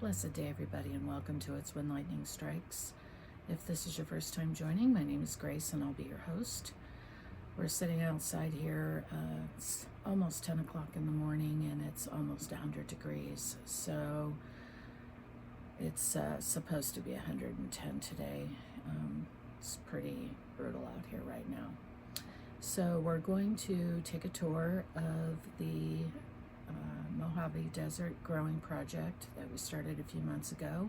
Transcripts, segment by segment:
Blessed day, everybody, and welcome to It's When Lightning Strikes. If this is your first time joining, my name is Grace, and I'll be your host. We're sitting outside here. It's almost 10 o'clock in the morning, and it's almost 100 degrees. So it's supposed to be 110 today. It's pretty brutal out here right now. So we're going to take a tour of the Mojave Desert Growing Project that we started a few months ago.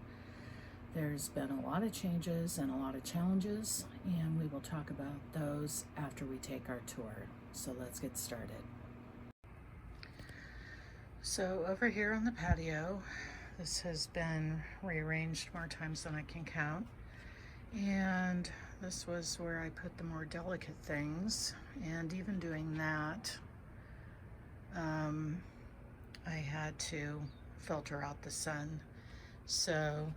There's been a lot of changes and a lot of challenges, and we will talk about those after we take our tour. So let's get started. So over here on the patio, this has been rearranged more times than I can count. And this was where I put the more delicate things, and even doing that, I had to filter out the sun. So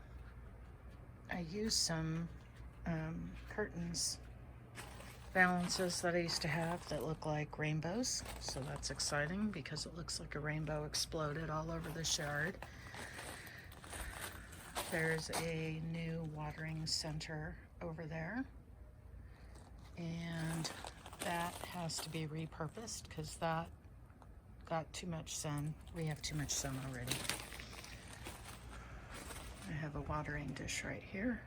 I used some curtains balances that I used to have that look like rainbows. So that's exciting because it looks like a rainbow exploded all over this yard. There's a new watering center over there, and that has to be repurposed because that got too much sun. We have too much sun already. I have a watering dish right here.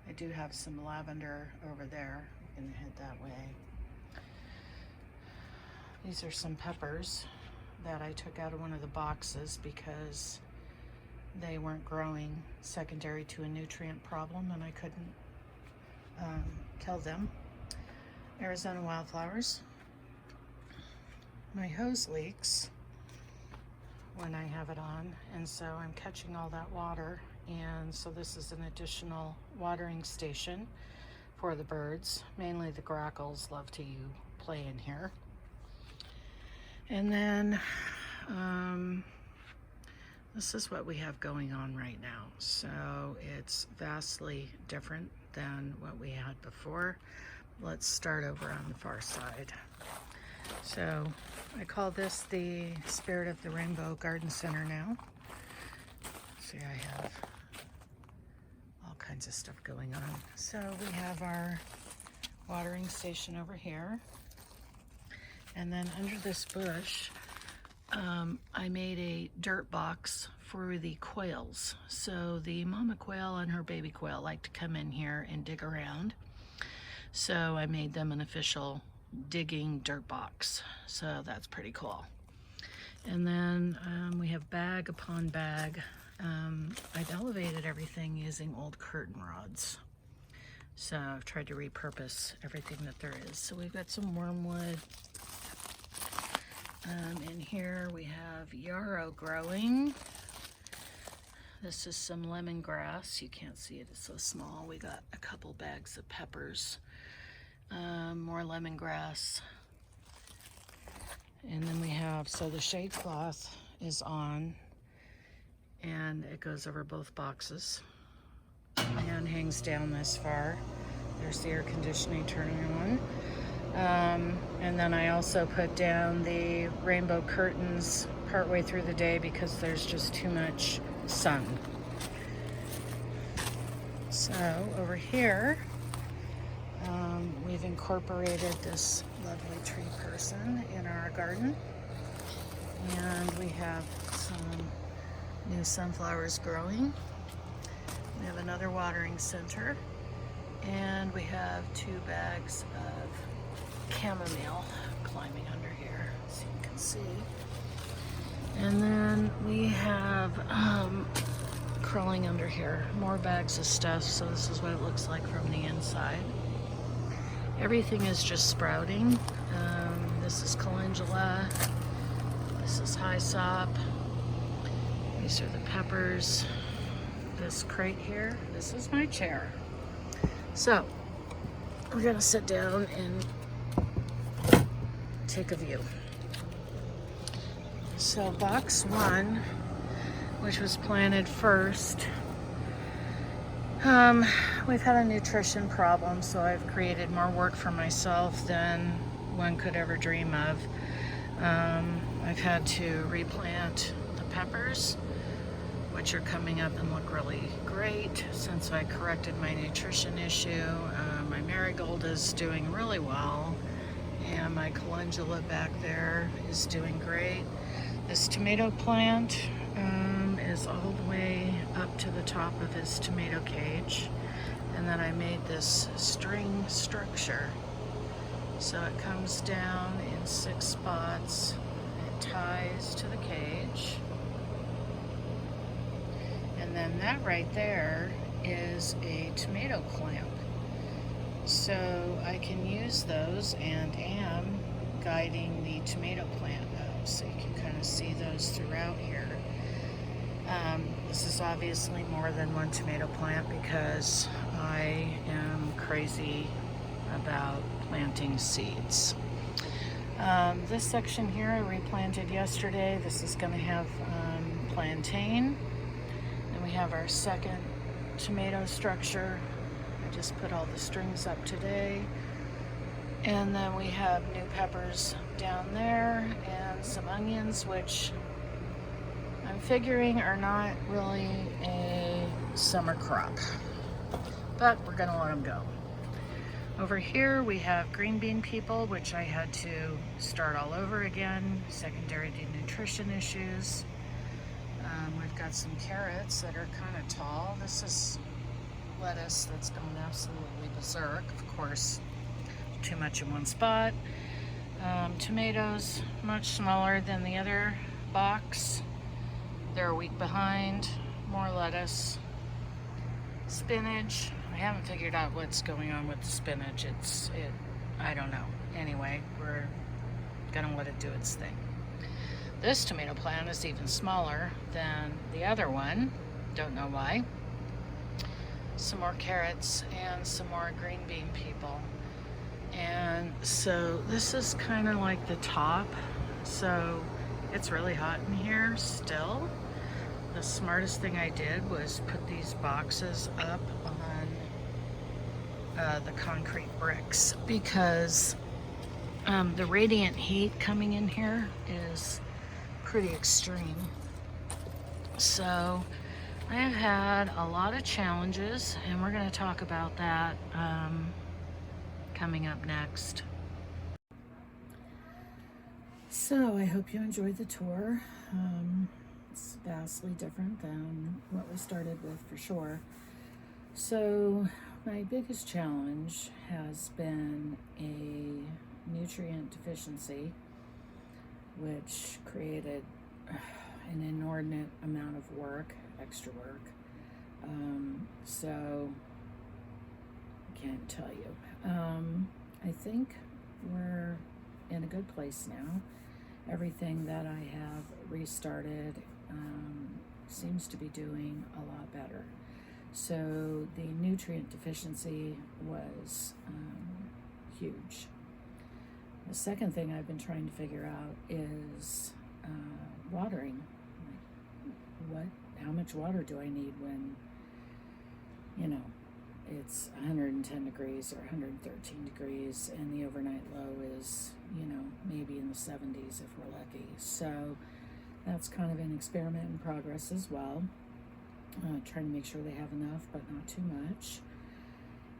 I do have some lavender over there. I'm gonna head that way. These are some peppers that I took out of one of the boxes because they weren't growing, secondary to a nutrient problem, and I couldn't kill them. Arizona wildflowers. My hose leaks when I have it on, and so I'm catching all that water, and so this is an additional watering station for the birds. Mainly the grackles love to play in here. And then this is what we have going on right now. So it's vastly different than what we had before. Let's start over on the far side. So I call this the Spirit of the Rainbow Garden Center now. See, I have all kinds of stuff going on. So we have our watering station over here. And then under this bush, I made a dirt box for the quails. So the mama quail and her baby quail like to come in here and dig around. So I made them an official digging dirt box. So that's pretty cool. And then we have bag upon bag. I've elevated everything using old curtain rods. So I've tried to repurpose everything that there is. So we've got some wormwood. In here we have yarrow growing. This is some lemongrass. You can't see it, it's so small. We got a couple bags of peppers. More lemongrass. And then we have, so the shade cloth is on, and it goes over both boxes and hangs down this far. There's the air conditioning turning on. And then I also put down the rainbow curtains partway through the day because there's just too much sun. So over here, we've incorporated this lovely tree person in our garden, and we have some new sunflowers growing. We have another watering center, and we have 2 bags of chamomile climbing under here, so you can see. And then we have crawling under here more bags of stuff. So this is what it looks like from the inside. Everything is just sprouting. This is calendula. This is hyssop. These are the peppers. This crate here, this is my chair. So we're gonna sit down and take a view. So box 1, which was planted first, we've had a nutrition problem, so I've created more work for myself than one could ever dream of. I've had to replant the peppers, which are coming up and look really great since I corrected my nutrition issue. My marigold is doing really well, and my calendula back there is doing great. This tomato plant is all the way up to the top of his tomato cage, and then I made this string structure. So it comes down in 6 spots, it ties to the cage, and then that right there is a tomato clamp. So I can use those and am guiding the tomato plant up, so you can kind of see those throughout here. This is obviously more than one tomato plant because I am crazy about planting seeds. This section here I replanted yesterday. This is going to have plantain. Then we have our second tomato structure. I just put all the strings up today. And then we have new peppers down there and some onions, which I'm figuring are not really a summer crop, but we're gonna let them go. Over here we have green bean people, which I had to start all over again, secondary nutrition issues. We've got some carrots that are kind of tall. This is lettuce that's gone absolutely berserk. Of course, too much in one spot. Tomatoes, much smaller than the other box. They're a week behind. More lettuce. Spinach. I haven't figured out what's going on with the spinach. I don't know. Anyway, we're gonna let it do its thing. This tomato plant is even smaller than the other one. Don't know why. Some more carrots and some more green bean people. And so this is kind of like the top. So it's really hot in here still. The smartest thing I did was put these boxes up on the concrete bricks because the radiant heat coming in here is pretty extreme. So I have had a lot of challenges, and we're going to talk about that coming up next. So I hope you enjoyed the tour. It's vastly different than what we started with, for sure. So my biggest challenge has been a nutrient deficiency, which created an inordinate amount of work, extra work. So I can't tell you. I think we're in a good place now. Everything that I have restarted seems to be doing a lot better. So the nutrient deficiency was huge. The second thing I've been trying to figure out is watering. How much water do I need when, it's 110 degrees or 113 degrees and the overnight low is, maybe in the 70s if we're lucky. So that's kind of an experiment in progress as well. Trying to make sure they have enough, but not too much.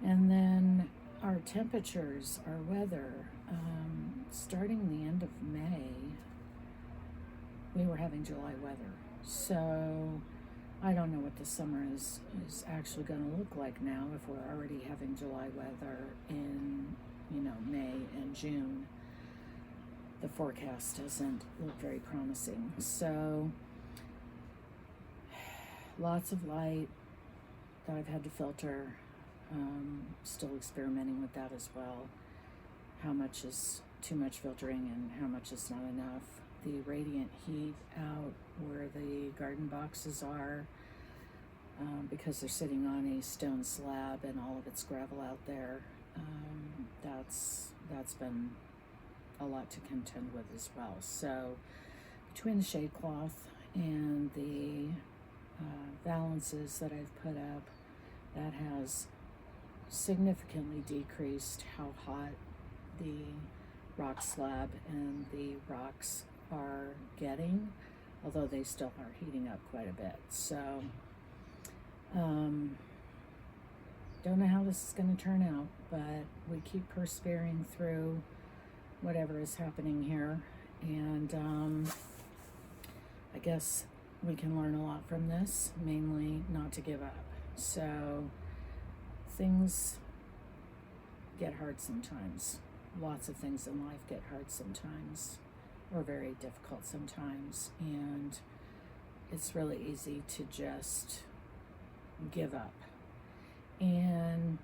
And then our temperatures, our weather, starting the end of May, we were having July weather. So I don't know what the summer is actually going to look like now if we're already having July weather in, May and June. The forecast doesn't look very promising. So lots of light that I've had to filter. Still experimenting with that as well. How much is too much filtering and how much is not enough. The radiant heat out where the garden boxes are, because they're sitting on a stone slab and all of it's gravel out there. That's been a lot to contend with as well. So between the shade cloth and the balances that I've put up, that has significantly decreased how hot the rock slab and the rocks are getting. although they still are heating up quite a bit. So, don't know how this is going to turn out, but we keep persevering through whatever is happening here. And I guess we can learn a lot from this, mainly not to give up. So things get hard sometimes. Lots of things in life get hard sometimes, or very difficult sometimes. And it's really easy to just give up. And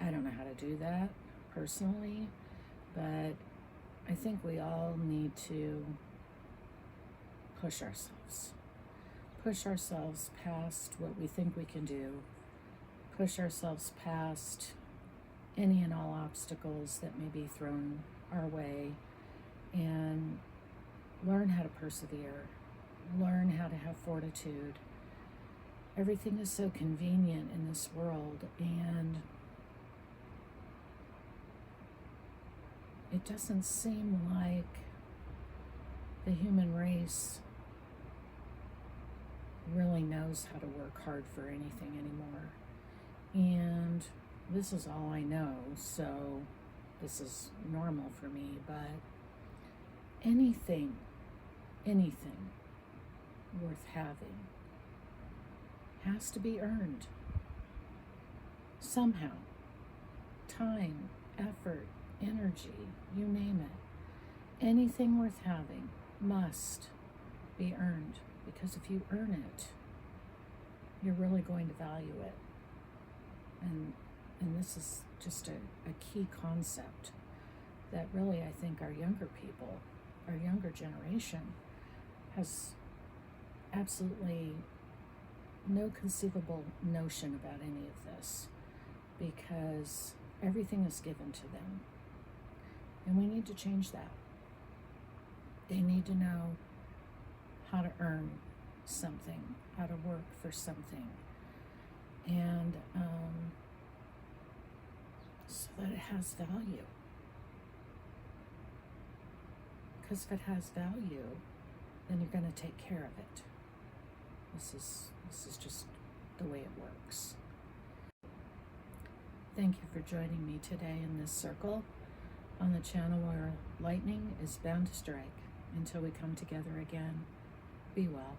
I don't know how to do that personally, but I think we all need to push ourselves past what we think we can do, push ourselves past any and all obstacles that may be thrown our way, and learn how to persevere, learn how to have fortitude. Everything is so convenient in this world, and it doesn't seem like the human race really knows how to work hard for anything anymore. And this is all I know, so this is normal for me, but anything worth having has to be earned somehow. Time, effort, energy, you name it. Anything worth having must be earned, because if you earn it, you're really going to value it. And this is just a key concept that really, I think, our younger people, our younger generation, has absolutely no conceivable notion about any of this, because everything is given to them. And we need to change that. They need to know how to earn something, how to work for something, and so that it has value. Because if it has value, then you're going to take care of it. This is just the way it works. Thank you for joining me today in this circle on the channel where lightning is bound to strike. Until we come together again, be well.